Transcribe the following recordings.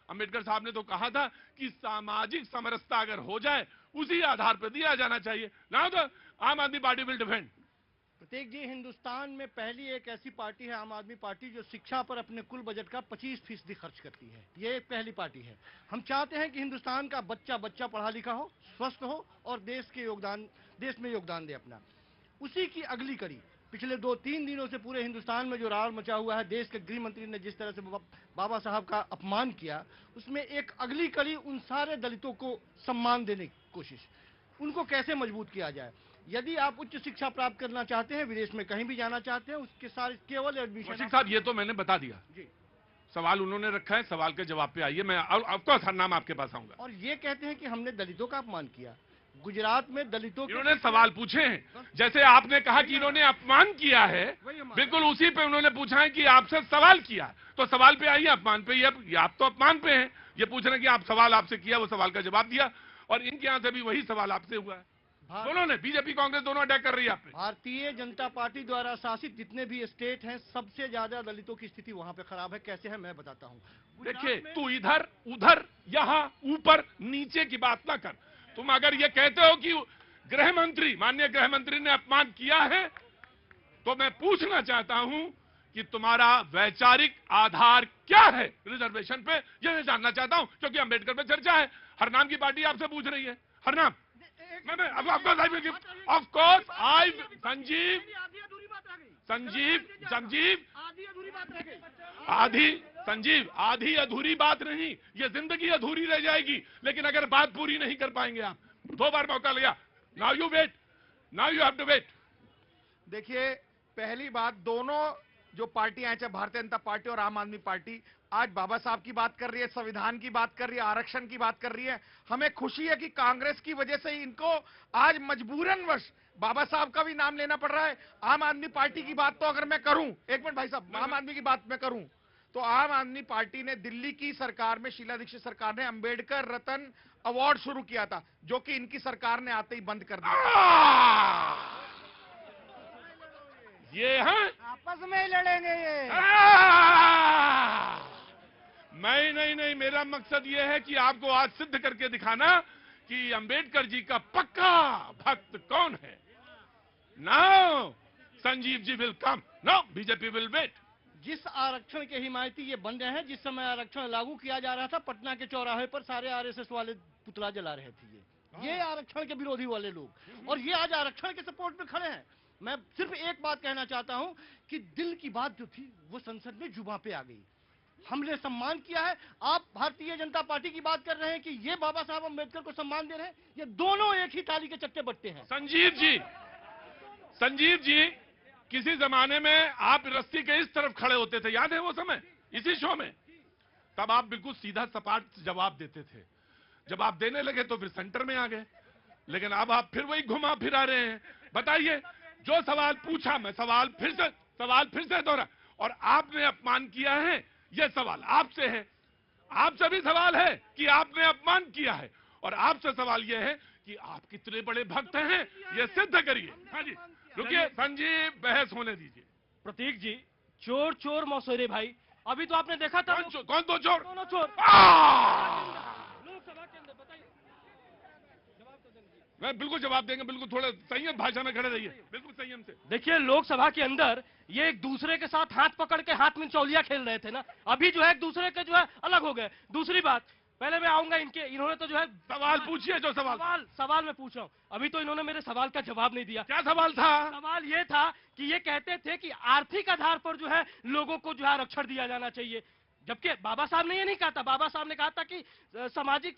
अंबेडकर साहब ने तो कहा था कि सामाजिक समरसता अगर हो जाए उसी आधार पर दिया जाना चाहिए। ना तो आम आदमी पार्टी विल डिफेंड। प्रतीक जी, हिंदुस्तान में पहली एक ऐसी पार्टी है आम आदमी पार्टी जो शिक्षा पर अपने कुल बजट का 25% खर्च करती है। ये एक पहली पार्टी है। हम चाहते हैं कि हिंदुस्तान का बच्चा बच्चा पढ़ा लिखा हो, स्वस्थ हो और देश में योगदान दे अपना। उसी की अगली कड़ी पिछले 2-3 दिनों से पूरे हिंदुस्तान में जो रार मचा हुआ है, देश के गृह मंत्री ने जिस तरह से बाबा साहब का अपमान किया, उसमें एक अगली कड़ी उन सारे दलितों को सम्मान देने की कोशिश, उनको कैसे मजबूत किया जाए। यदि आप उच्च शिक्षा प्राप्त करना चाहते हैं, विदेश में कहीं भी जाना चाहते हैं, उसके सारे केवल एडमिशन। साहब ये तो मैंने बता दिया जी, सवाल उन्होंने रखा है, सवाल के जवाब पे आइए, मैं ऑफकोर्स हर नाम आपके पास आऊंगा। और ये कहते हैं कि हमने दलितों का अपमान किया। गुजरात में दलितों इन्होंने सवाल पूछे हैं, जैसे आपने कहा कि इन्होंने अपमान किया है, बिल्कुल उसी पे उन्होंने पूछा है कि आपसे सवाल किया, तो सवाल पे आइए, अपमान पे। ये आप तो अपमान पे हैं, ये पूछ रहे हैं कि आप सवाल आपसे किया, वो सवाल का जवाब दिया, और इनके यहां से भी वही सवाल आपसे हुआ है। दोनों ने, बीजेपी कांग्रेस दोनों अटैक कर रही है आप पे। भारतीय जनता पार्टी द्वारा शासित जितने भी स्टेट हैं, सबसे ज्यादा दलितों की स्थिति वहां पे खराब है। कैसे है मैं बताता हूं। देखिए, तू इधर उधर यहां ऊपर नीचे की बात ना कर। तुम अगर ये कहते हो कि गृह मंत्री, माननीय गृह मंत्री ने अपमान किया है, तो मैं पूछना चाहता हूं कि तुम्हारा वैचारिक आधार क्या है रिजर्वेशन पे, यह मैं जानना चाहता हूं, क्योंकि अंबेडकर पे चर्चा है। हरनाम की पार्टी आपसे पूछ रही है। हरनाम, ऑफकोर्स आई संजीव आधी अधूरी बात नहीं, ये जिंदगी अधूरी रह जाएगी, लेकिन अगर बात पूरी नहीं कर पाएंगे आप। 2 बार मौका लिया, now you wait, now you have to wait. देखिए, पहली बात, दोनों जो पार्टियां हैं, चाहे भारतीय जनता पार्टी और आम आदमी पार्टी, आज बाबा साहब की बात कर रही है, संविधान की बात कर रही है, आरक्षण की बात कर रही है। हमें खुशी है कि कांग्रेस की वजह से इनको आज मजबूरनवश बाबा साहब का भी नाम लेना पड़ रहा है। आम आदमी पार्टी की बात तो अगर मैं करूं, एक मिनट भाई साहब, आम आदमी की बात मैं करूं, तो आम आदमी पार्टी ने दिल्ली की सरकार में, शीला दीक्षित सरकार ने अंबेडकर रत्न अवार्ड शुरू किया था, जो कि इनकी सरकार ने आते ही बंद कर दिया। ये हैं, आपस में ही लड़ेंगे ये। नहीं, मेरा मकसद ये है कि आपको आज सिद्ध करके दिखाना कि अंबेडकर जी का पक्का भक्त कौन है। Now Sanjeev ji will come, no BJP will wait. जिस आरक्षण के हिमायती ये बन रहे हैं, जिस समय आरक्षण लागू किया जा रहा था, पटना के चौराहे पर सारे आरएसएस वाले पुतला जला रहे थे। ये आरक्षण के विरोधी वाले लोग, और ये आज आरक्षण के सपोर्ट में खड़े हैं। मैं सिर्फ एक बात कहना चाहता हूं कि दिल की बात जो थी वो संसद में जुबान पे आ गई। हमने सम्मान किया है। आप भारतीय जनता पार्टी की बात कर रहे हैं कि ये बाबा साहब अम्बेडकर को सम्मान दे रहे हैं। ये दोनों एक ही थाली के चट्टे बट्टे हैं। संजीव जी, किसी जमाने में आप रस्सी के इस तरफ खड़े होते थे, याद है वो समय, इसी शो में? तब आप बिल्कुल सीधा सपाट जवाब देते थे। जब आप देने लगे तो फिर सेंटर में आ गए, लेकिन अब आप फिर वही घुमा फिरा रहे हैं। बताइए, जो सवाल पूछा, मैं सवाल फिर से दोहरा, और आपने अपमान किया है, यह सवाल आपसे है। आपसे भी सवाल है कि आपने अपमान किया है, और आपसे सवाल यह है कि आप कितने बड़े भक्त हैं, यह सिद्ध करिए। हाँ जी, रुकिए संजीव, बहस होने दीजिए। प्रतीक जी, चोर चोर मौसेरे भाई, अभी तो आपने देखा था। कौन दो चोर? दोनों चोर। लोकसभा के अंदर, बताइए, मैं बिल्कुल जवाब देंगे, बिल्कुल थोड़ा संयम भाषा में खड़े रहिए, बिल्कुल संयम से। देखिए, लोकसभा के अंदर ये एक दूसरे के साथ हाथ पकड़ के हाथ में चौलिया खेल रहे थे ना, अभी जो है एक दूसरे के जो है अलग हो गए। दूसरी बात, पहले मैं आऊंगा इन्होंने तो जो है सवाल पूछिए, जो सवाल मैं पूछ रहा हूँ। अभी तो इन्होंने मेरे सवाल का जवाब नहीं दिया। क्या सवाल था? सवाल ये था कि ये कहते थे कि आर्थिक आधार पर जो है लोगों को जो है आरक्षण दिया जाना चाहिए, जबकि बाबा साहब ने ये नहीं कहा था। बाबा साहब ने कहा था कि सामाजिक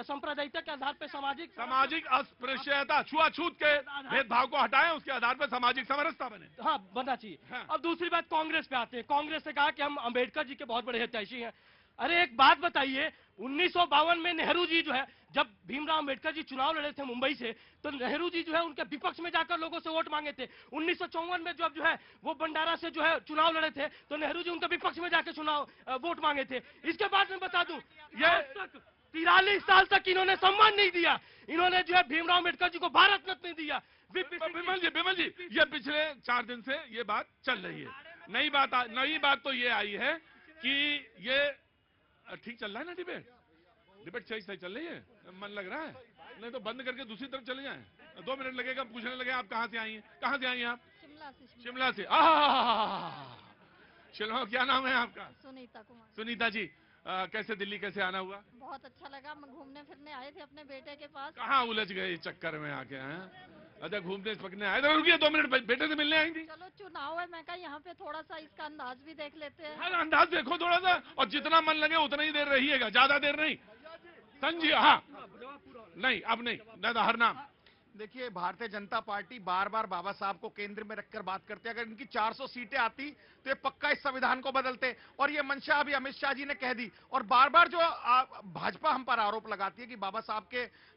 सांप्रदायिकता के आधार पर सामाजिक अस्पृश्यता, छुआछूत के भेदभाव को हटाएं, उसके आधार पर सामाजिक समरसता बने। हाँ, बनना चाहिए। हाँ। अब दूसरी बात, कांग्रेस पे आते हैं। कांग्रेस ने कहा कि हम अंबेडकर जी के बहुत बड़े हितैषी हैं। अरे एक बात बताइए, 1952 में नेहरू जी जो है, जब भीमराव अंबेडकर जी चुनाव लड़े थे मुंबई से, तो नेहरू जी जो है उनके विपक्ष में जाकर लोगों से वोट मांगे थे। 1954 में जब जो है वो भंडारा से जो है चुनाव लड़े थे, तो नेहरू जी उनके विपक्ष में जाकर वोट मांगे थे। इसके बाद मैं बता दूं, ये 43 साल तक इन्होंने सम्मान नहीं दिया। इन्होंने जो है भीमराव अंबेडकर जी को भारत रत्न नहीं दिया। विमल जी, ये पिछले 4 दिन से ये बात चल रही है। नई बात तो ये आई है कि ये ठीक चल रहा है ना डिबेट? डिबेट सही सही चल रही है? मन लग रहा है? नहीं तो बंद करके दूसरी तरफ चले जाएं। 2 मिनट लगेगा, पूछने लगे आप कहाँ से आई हैं? कहाँ से आई हैं आप? शिमला से। शिमला, क्या नाम है आपका? सुनीता कुमार। सुनीता जी, कैसे दिल्ली कैसे आना हुआ? बहुत अच्छा लगा, हम घूमने फिरने आए थे अपने बेटे के पास। कहाँ उलझ गए चक्कर में आके हैं? अच्छा, घूमने पकने आए तो रुकिए 2 मिनट, बेटे से मिलने आई थी। चलो चुनाव है, मैं कहा यहाँ पे थोड़ा सा इसका अंदाज भी देख लेते हैं। हर अंदाज देखो थोड़ा सा, और जितना मन लगे उतना ही देर रहिएगा, ज्यादा देर नहीं। संजीव, हाँ नहीं, अब नहीं, दादा हर नाम। देखिए, भारतीय जनता पार्टी बार बार बाबा साहब को केंद्र में रखकर बात करते हैं। अगर इनकी 400 सीटें आती तो ये पक्का इस संविधान को बदलते, और ये मंशा अभी अमित शाह जी ने कह दी। और बार बार जो भाजपा हम पर आरोप लगाती है कि बाबा साहब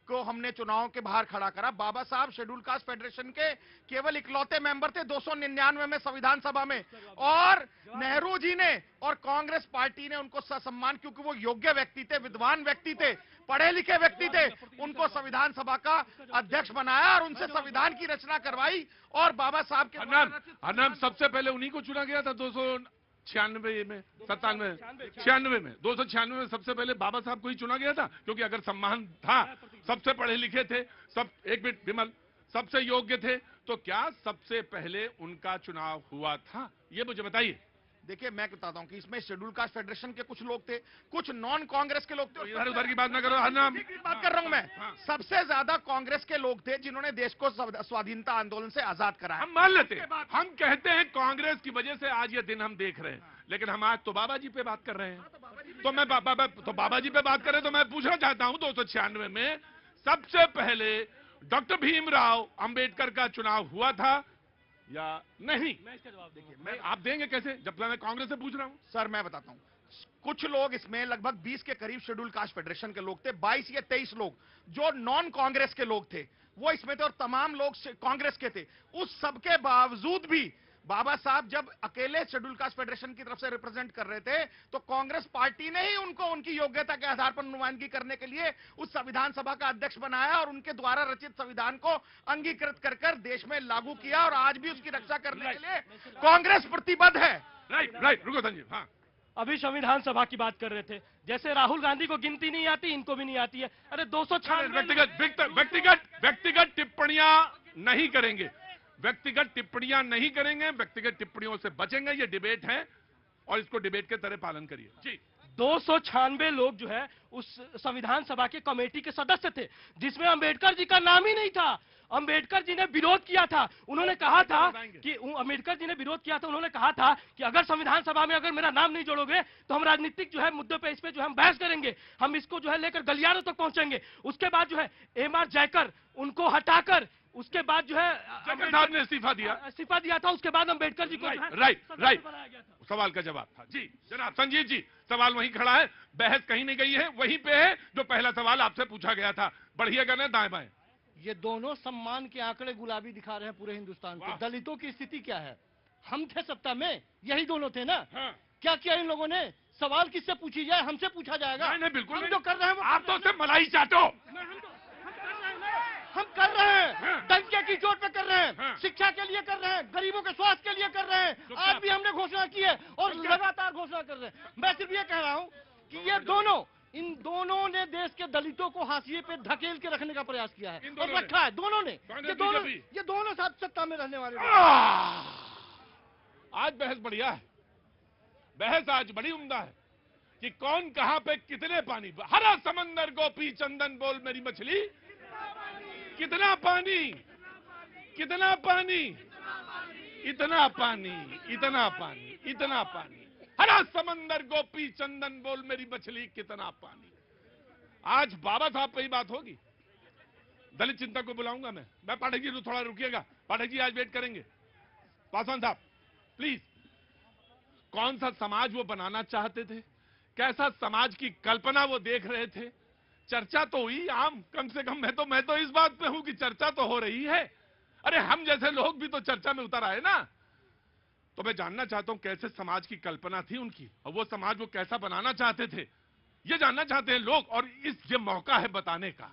को हमने चुनाव के बाहर खड़ा करा। बाबा साहब शेड्यूल कास्ट फेडरेशन के केवल इकलौते मेंबर थे 299 में संविधान सभा में, और नेहरू जी ने और कांग्रेस पार्टी ने उनको ससम्मान, क्योंकि वो योग्य व्यक्ति थे, विद्वान व्यक्ति थे, पढ़े लिखे व्यक्ति थे, उनको संविधान सभा का अध्यक्ष बनाया और उनसे संविधान की रचना करवाई। और बाबा साहब के हरनाम सबसे पहले उन्हीं को चुना गया था 296 में, 96 में, 296 में सबसे पहले बाबा साहब को ही चुना गया था, क्योंकि अगर सम्मान था, सबसे पढ़े लिखे थे, सब, एक मिनट विमल, सबसे योग्य थे, तो क्या सबसे पहले उनका चुनाव हुआ था? ये मुझे बताइए। देखिए, मैं बताता हूं कि इसमें शेड्यूल कास्ट फेडरेशन के कुछ लोग थे, कुछ नॉन कांग्रेस के लोग थे। इधर उधर की बात ना करो, हर नाम बात कर रहा हूं मैं। सबसे ज्यादा कांग्रेस के लोग थे जिन्होंने देश को स्वाधीनता आंदोलन से आजाद कराया। हम मान लेते हैं, हम कहते हैं कांग्रेस की वजह से आज ये दिन हम देख रहे हैं, लेकिन हम आज तो बाबा जी पे बात कर रहे हैं। तो मैं बाबा जी पे बात कर रहे हैं, तो मैं पूछना चाहता हूं 296 में सबसे पहले डॉक्टर भीमराव अंबेडकर का चुनाव हुआ था या नहीं? मैं इसका जवाब देखिए, मैं आप देंगे कैसे, जब मैं कांग्रेस से पूछ रहा हूं? सर, मैं बताता हूं, कुछ लोग इसमें लगभग 20 के करीब शेड्यूल कास्ट फेडरेशन के लोग थे, 22 या 23 लोग जो नॉन कांग्रेस के लोग थे वो इसमें थे, और तमाम लोग कांग्रेस के थे। उस सबके बावजूद भी बाबा साहब जब अकेले शेड्यूल कास्ट फेडरेशन की तरफ से रिप्रेजेंट कर रहे थे, तो कांग्रेस पार्टी ने ही उनको उनकी योग्यता के आधार पर नुमाइंदगी करने के लिए उस संविधान सभा का अध्यक्ष बनाया और उनके द्वारा रचित संविधान को अंगीकृत कर देश में लागू किया, और आज भी उसकी रक्षा करने के लिए कांग्रेस प्रतिबद्ध है। राइट, रुको संजीव। हाँ, अभी संविधान सभा की बात कर रहे थे, जैसे राहुल गांधी को गिनती नहीं आती, इनको भी नहीं आती है। अरे 296 व्यक्तिगत टिप्पणियां नहीं करेंगे, व्यक्तिगत टिप्पणियां नहीं करेंगे, व्यक्तिगत टिप्पणियों से बचेंगे। ये डिबेट है और इसको डिबेट के तरह पालन करिए जी। 296 लोग जो है उस संविधान सभा के कमेटी के सदस्य थे, जिसमें अंबेडकर जी का नाम ही नहीं था। अंबेडकर जी ने विरोध किया था, उन्होंने कहा था कि अंबेडकर जी ने विरोध किया था, उन्होंने कहा था कि अगर संविधान सभा में अगर मेरा नाम नहीं जोड़ोगे तो हम राजनीतिक जो है मुद्दों पे इस पे जो है हम बहस करेंगे, हम इसको जो है लेकर गलियारों तक पहुंचेंगे। उसके बाद जो है एमआर जयकर, उनको हटाकर उसके बाद जो है जयकर साहब ने इस्तीफा दिया था। उसके बाद अंबेडकर जी को राइट सवाल का जवाब था जी। जनाब संजीव जी, सवाल वहीं खड़ा है, बहस कहीं नहीं गई है, वहीं पे है जो पहला सवाल आपसे पूछा गया था। बढ़िएगा ना दाएं बाएं। ये दोनों सम्मान के आंकड़े गुलाबी दिखा रहे हैं पूरे हिंदुस्तान को। दलितों की स्थिति क्या है? हम थे सत्ता में, यही दोनों थे ना। हाँ। क्या किया इन लोगों ने? सवाल किससे पूछी जाए? हमसे पूछा जाएगा? नहीं, बिल्कुल हम जो कर रहे हैं आप तो उससे मलाई चाटो। हम कर रहे हैं, दंगे की चोट पे कर रहे हैं, शिक्षा के लिए कर रहे हैं, गरीबों के स्वास्थ्य के लिए कर रहे हैं। आज भी हमने घोषणा की है और लगातार घोषणा कर रहे हैं। मैं सिर्फ ये कह रहा हूं कि ये दोनों, इन दोनों ने देश के दलितों को हाशिए पे धकेल के रखने का प्रयास किया है और रखा है। दोनों ने, ये दोनों साथ सत्ता में रहने वाले। आज बहस बढ़िया है, बहस आज बड़ी उम्दा है कि कौन कहां पे कितने पानी। हरा समंदर गोपी चंदन बोल मेरी मछली, कितना पानी, कितना पानी, इतना पानी, इतना पानी, इतना पानी। हरा समंदर गोपी चंदन बोल मेरी मछली, कितना पानी। आज बाबा साहब पे ही बात होगी। दलित चिंतक को बुलाऊंगा मैं पाठक जी, थोड़ा रुकिएगा। पाठक जी आज वेट करेंगे। पासवान साहब प्लीज, कौन सा समाज वो बनाना चाहते थे, कैसा समाज की कल्पना वो देख रहे थे? चर्चा तो हुई आम, कम से कम मैं तो इस बात पे हूं कि चर्चा तो हो रही है। अरे हम जैसे लोग भी तो चर्चा में उतर आए ना। तो मैं जानना चाहता हूं कैसे समाज की कल्पना थी उनकी, और वो समाज वो कैसा बनाना चाहते थे, ये जानना चाहते हैं लोग। और ये मौका है बताने का।